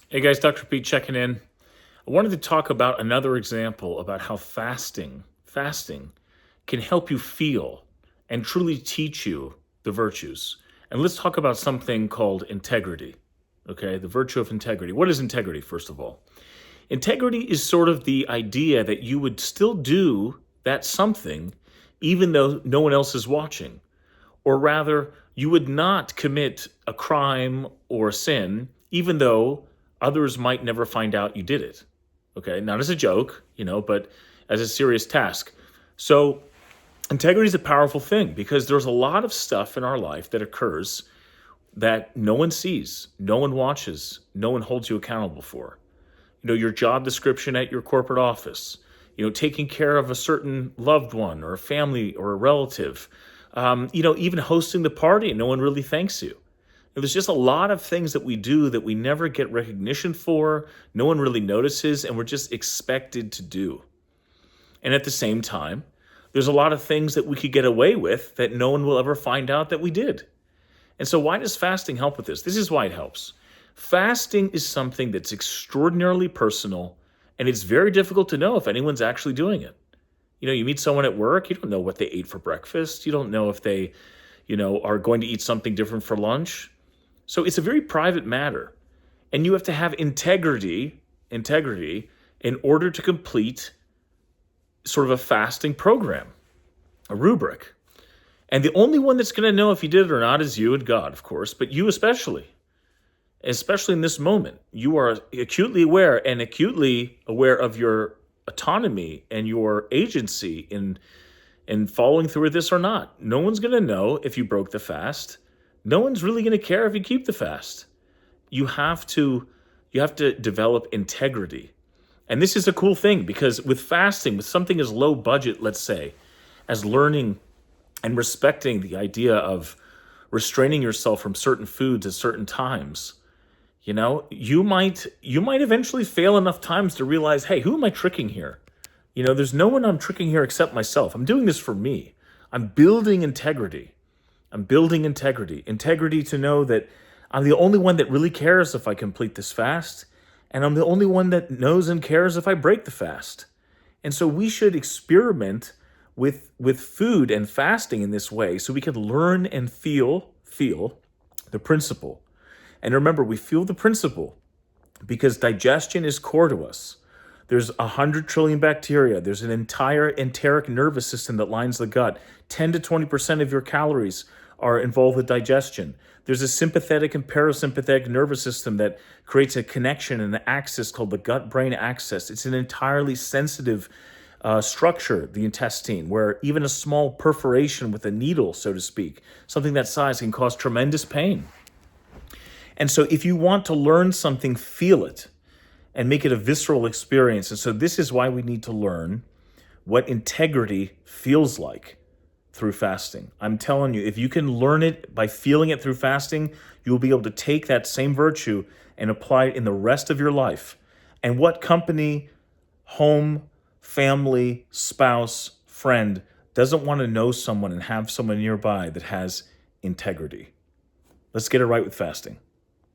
Hey guys, Dr. Pete checking in. I wanted to talk about another example about how fasting can help you feel and truly teach you the virtues. And let's talk about something called integrity. Okay, the virtue of integrity. What is integrity, first of all? Integrity is sort of the idea that you would still do that something even though no one else is watching. Or rather, you would not commit a crime or a sin, even though others might never find out you did it. Okay, not as a joke, but as a serious task. So, integrity is a powerful thing because there's a lot of stuff in our life that occurs that no one sees, no one watches, no one holds you accountable for. Your job description at your corporate office, taking care of a certain loved one or a family or a relative, even hosting the party and no one really thanks you. There's just a lot of things that we do that we never get recognition for, no one really notices, and we're just expected to do. And at the same time, there's a lot of things that we could get away with that no one will ever find out that we did. And so why does fasting help with this? This is why it helps. Fasting is something that's extraordinarily personal, and it's very difficult to know if anyone's actually doing it. You meet someone at work, you don't know what they ate for breakfast. You don't know if they, are going to eat something different for lunch. So it's a very private matter. And you have to have integrity in order to complete sort of a fasting program, a rubric. And the only one that's going to know if you did it or not is you and God, of course, but you especially in this moment. You are acutely aware of your autonomy and your agency in following through with this or not. No one's going to know if you broke the fast. No one's really going to care if you keep the fast. You have to develop integrity. And this is a cool thing because with fasting, with something as low budget, let's say, as learning and respecting the idea of restraining yourself from certain foods at certain times, you might eventually fail enough times to realize, hey, who am I tricking here? There's no one I'm tricking here except myself. I'm doing this for me. I'm building integrity. Integrity to know that I'm the only one that really cares if I complete this fast, and I'm the only one that knows and cares if I break the fast. And so we should experiment with food and fasting in this way so we can learn and feel the principle. And remember, we feel the principle because digestion is core to us. There's 100 trillion bacteria. There's an entire enteric nervous system that lines the gut. 10 to 20% of your calories are involved with digestion. There's a sympathetic and parasympathetic nervous system that creates a connection and an axis called the gut-brain axis. It's an entirely sensitive structure, the intestine, where even a small perforation with a needle, so to speak, something that size can cause tremendous pain. And so if you want to learn something, feel it and make it a visceral experience. And so this is why we need to learn what integrity feels like through fasting. I'm telling you, if you can learn it by feeling it through fasting, you'll be able to take that same virtue and apply it in the rest of your life. And what company, home, family, spouse, friend doesn't want to know someone and have someone nearby that has integrity? Let's get it right with fasting.